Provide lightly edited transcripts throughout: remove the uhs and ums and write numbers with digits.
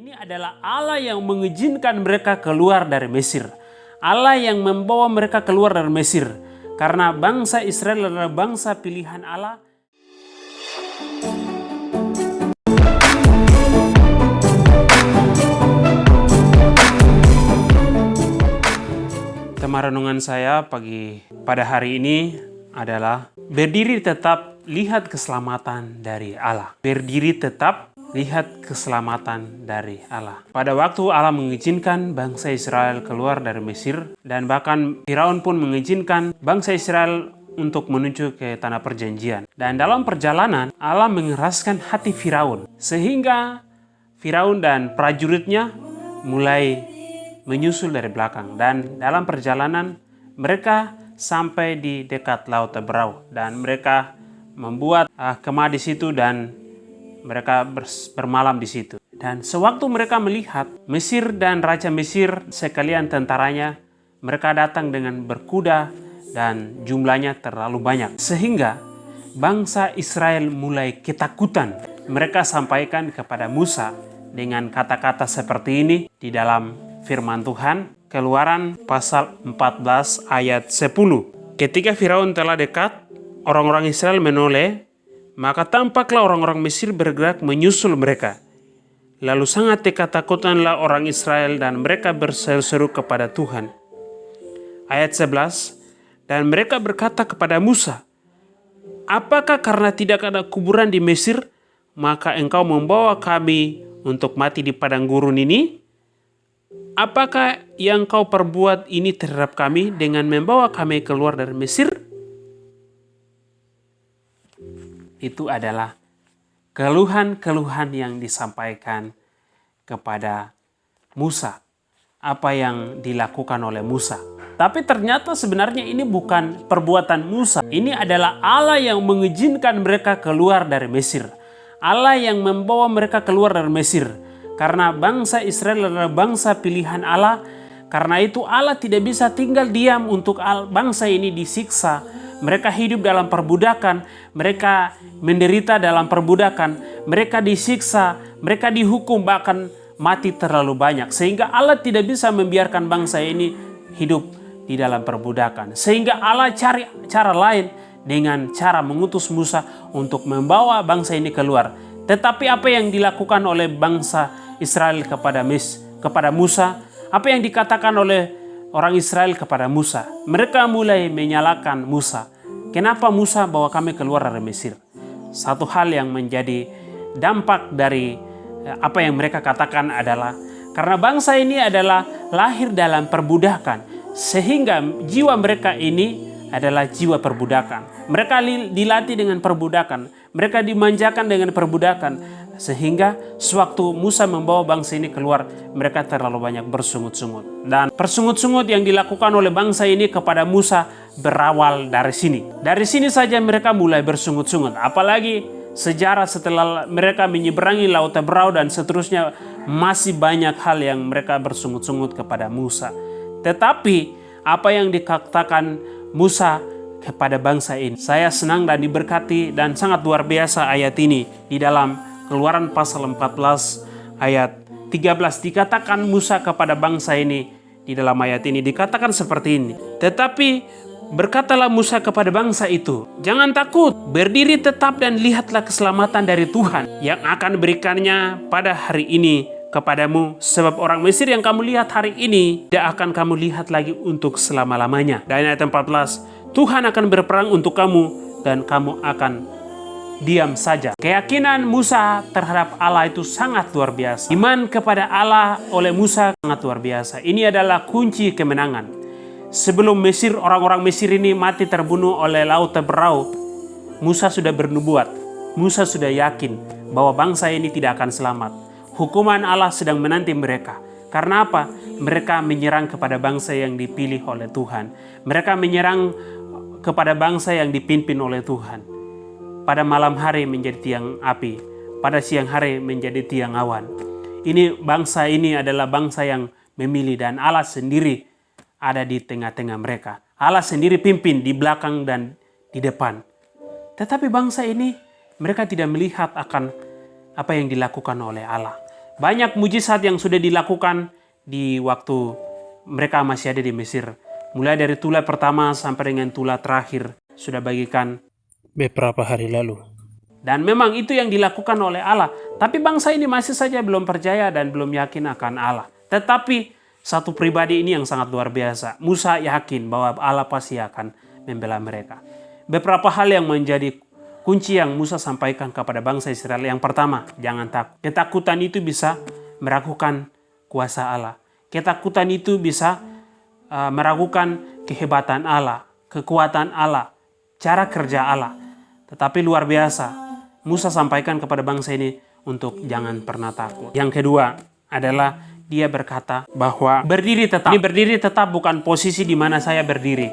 Ini adalah Allah yang mengizinkan mereka keluar dari Mesir. Allah yang membawa mereka keluar dari Mesir. Karena bangsa Israel adalah bangsa pilihan Allah. Tema renungan saya pada hari ini adalah berdiri tetap lihat keselamatan dari Allah. Berdiri tetap lihat keselamatan dari Allah. Pada waktu Allah mengizinkan bangsa Israel keluar dari Mesir, dan bahkan Firaun pun mengizinkan bangsa Israel untuk menuju ke tanah perjanjian. Dan dalam perjalanan, Allah mengeraskan hati Firaun, sehingga Firaun dan prajuritnya mulai menyusul dari belakang. Dan dalam perjalanan, mereka sampai di dekat Laut Teberau, dan mereka membuat kemah di situ dan mereka bermalam di situ. Dan sewaktu mereka melihat Mesir dan Raja Mesir sekalian tentaranya, mereka datang dengan berkuda dan jumlahnya terlalu banyak. Sehingga bangsa Israel mulai ketakutan. Mereka sampaikan kepada Musa dengan kata-kata seperti ini di dalam firman Tuhan, Keluaran pasal 14 ayat 10. Ketika Firaun telah dekat, orang-orang Israel menoleh, maka tampaklah orang-orang Mesir bergerak menyusul mereka. Lalu sangat ketakutanlah orang Israel dan mereka berseru-seru kepada Tuhan. Ayat 11, dan mereka berkata kepada Musa, apakah karena tidak ada kuburan di Mesir, maka engkau membawa kami untuk mati di padang gurun ini? Apakah yang kau perbuat ini terhadap kami dengan membawa kami keluar dari Mesir? Itu adalah keluhan-keluhan yang disampaikan kepada Musa. Apa yang dilakukan oleh Musa. Tapi ternyata sebenarnya ini bukan perbuatan Musa. Ini adalah Allah yang mengizinkan mereka keluar dari Mesir. Allah yang membawa mereka keluar dari Mesir. Karena bangsa Israel adalah bangsa pilihan Allah. Karena itu Allah tidak bisa tinggal diam untuk bangsa ini disiksa. Mereka hidup dalam perbudakan, mereka menderita dalam perbudakan, mereka disiksa, mereka dihukum, bahkan mati terlalu banyak. Sehingga Allah tidak bisa membiarkan bangsa ini hidup di dalam perbudakan. Sehingga Allah cari cara lain dengan cara mengutus Musa untuk membawa bangsa ini keluar. Tetapi apa yang dilakukan oleh bangsa Israel kepada Musa, apa yang dikatakan oleh orang Israel kepada Musa, mereka mulai menyalahkan Musa. Kenapa Musa bawa kami keluar dari Mesir? Satu hal yang menjadi dampak dari apa yang mereka katakan adalah karena bangsa ini adalah lahir dalam perbudakan, sehingga jiwa mereka ini adalah jiwa perbudakan. Mereka dilatih dengan perbudakan, mereka dimanjakan dengan perbudakan. Sehingga sewaktu Musa membawa bangsa ini keluar, mereka terlalu banyak bersungut-sungut. Dan persungut-sungut yang dilakukan oleh bangsa ini kepada Musa berawal dari sini. Dari sini saja mereka mulai bersungut-sungut. Apalagi sejarah setelah mereka menyeberangi Laut Teberau dan seterusnya, masih banyak hal yang mereka bersungut-sungut kepada Musa. Tetapi apa yang dikatakan Musa kepada bangsa ini, saya senang dan diberkati dan sangat luar biasa ayat ini di dalam Keluaran pasal 14 ayat 13 dikatakan Musa kepada bangsa ini, di dalam ayat ini dikatakan seperti ini. Tetapi berkatalah Musa kepada bangsa itu, jangan takut, berdiri tetap dan lihatlah keselamatan dari Tuhan yang akan berikannya pada hari ini kepadamu. Sebab orang Mesir yang kamu lihat hari ini tidak akan kamu lihat lagi untuk selama-lamanya. Dan ayat 14, Tuhan akan berperang untuk kamu dan kamu akan diam saja. Keyakinan Musa terhadap Allah itu sangat luar biasa. Iman kepada Allah oleh Musa sangat luar biasa. Ini adalah kunci kemenangan. Sebelum Mesir, orang-orang Mesir ini mati terbunuh oleh Laut Teberau, Musa sudah bernubuat. Musa sudah yakin bahwa bangsa ini tidak akan selamat. Hukuman Allah sedang menanti mereka. Karena apa? Mereka menyerang kepada bangsa yang dipilih oleh Tuhan. Mereka menyerang kepada bangsa yang dipimpin oleh Tuhan. Pada malam hari menjadi tiang api, pada siang hari menjadi tiang awan. Ini bangsa ini adalah bangsa yang memilih dan Allah sendiri ada di tengah-tengah mereka. Allah sendiri pimpin di belakang dan di depan. Tetapi bangsa ini mereka tidak melihat akan apa yang dilakukan oleh Allah. Banyak mujizat yang sudah dilakukan di waktu mereka masih ada di Mesir. Mulai dari tulah pertama sampai dengan tulah terakhir sudah bagikan beberapa hari lalu. Dan memang itu yang dilakukan oleh Allah. Tapi bangsa ini masih saja belum percaya dan belum yakin akan Allah. Tetapi satu pribadi ini yang sangat luar biasa. Musa yakin bahwa Allah pasti akan membela mereka. Beberapa hal yang menjadi kunci yang Musa sampaikan kepada bangsa Israel. Yang pertama, jangan takut. Ketakutan itu bisa meragukan kuasa Allah. Ketakutan itu bisa meragukan kehebatan Allah, kekuatan Allah, cara kerja Allah. Tetapi luar biasa, Musa sampaikan kepada bangsa ini untuk jangan pernah takut. Yang kedua adalah dia berkata bahwa berdiri tetap. Ini berdiri tetap bukan posisi di mana saya berdiri.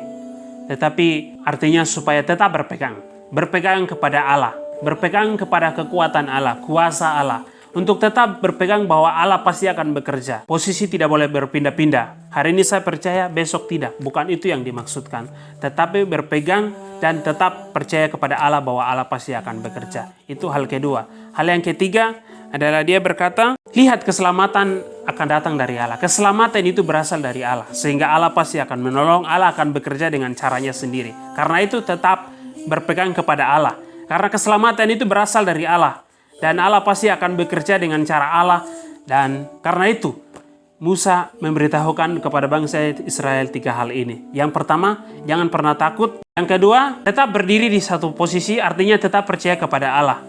Tetapi artinya supaya tetap berpegang. Berpegang kepada Allah. Berpegang kepada kekuatan Allah, kuasa Allah. Untuk tetap berpegang bahwa Allah pasti akan bekerja. Posisi tidak boleh berpindah-pindah. Hari ini saya percaya, besok tidak. Bukan itu yang dimaksudkan. Tetapi berpegang dan tetap percaya kepada Allah bahwa Allah pasti akan bekerja. Itu hal kedua. Hal yang ketiga adalah dia berkata, lihat keselamatan akan datang dari Allah. Keselamatan itu berasal dari Allah. Sehingga Allah pasti akan menolong, Allah akan bekerja dengan caranya sendiri. Karena itu tetap berpegang kepada Allah. Karena keselamatan itu berasal dari Allah. Dan Allah pasti akan bekerja dengan cara Allah. Dan karena itu Musa memberitahukan kepada bangsa Israel 3 hal ini. Yang pertama, jangan pernah takut. Yang kedua, tetap berdiri di satu posisi, artinya tetap percaya kepada Allah.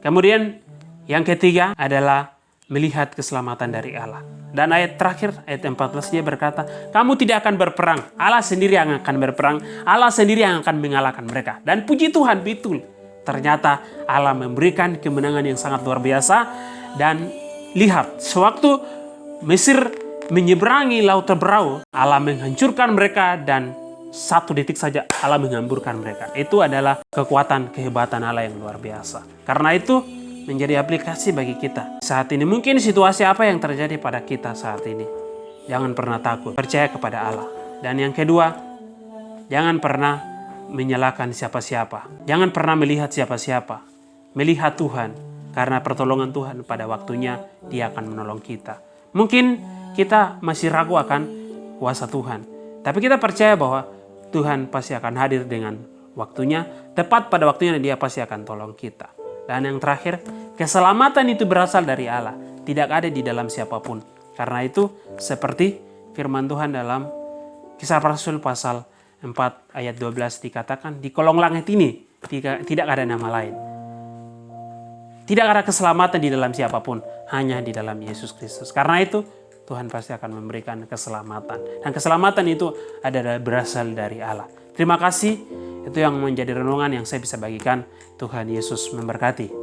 Kemudian yang ketiga adalah melihat keselamatan dari Allah. Dan ayat terakhir, ayat 14 dia berkata, kamu tidak akan berperang. Allah sendiri yang akan berperang. Allah sendiri yang akan mengalahkan mereka. Dan puji Tuhan, betul. Ternyata Allah memberikan kemenangan yang sangat luar biasa. Dan lihat, sewaktu Mesir menyeberangi Laut Teberau, Allah menghancurkan mereka dan 1 detik saja Allah menghamburkan mereka. Itu adalah kekuatan, kehebatan Allah yang luar biasa. Karena itu menjadi aplikasi bagi kita saat ini. Mungkin situasi apa yang terjadi pada kita saat ini. Jangan pernah takut, percaya kepada Allah. Dan yang kedua, jangan pernah menyalahkan siapa-siapa. Jangan pernah melihat siapa-siapa. Melihat Tuhan. Karena pertolongan Tuhan pada waktunya Dia akan menolong kita. Mungkin kita masih ragu akan kuasa Tuhan. Tapi kita percaya bahwa Tuhan pasti akan hadir dengan waktunya. Tepat pada waktunya Dia pasti akan tolong kita. Dan yang terakhir, keselamatan itu berasal dari Allah. Tidak ada di dalam siapapun. Karena itu seperti firman Tuhan dalam Kisah Rasul pasal 4 ayat 12 dikatakan, di kolong langit ini tidak ada nama lain. Tidak ada keselamatan di dalam siapapun, hanya di dalam Yesus Kristus. Karena itu Tuhan pasti akan memberikan keselamatan. Dan keselamatan itu adalah berasal dari Allah. Terima kasih, itu yang menjadi renungan yang saya bisa bagikan. Tuhan Yesus memberkati.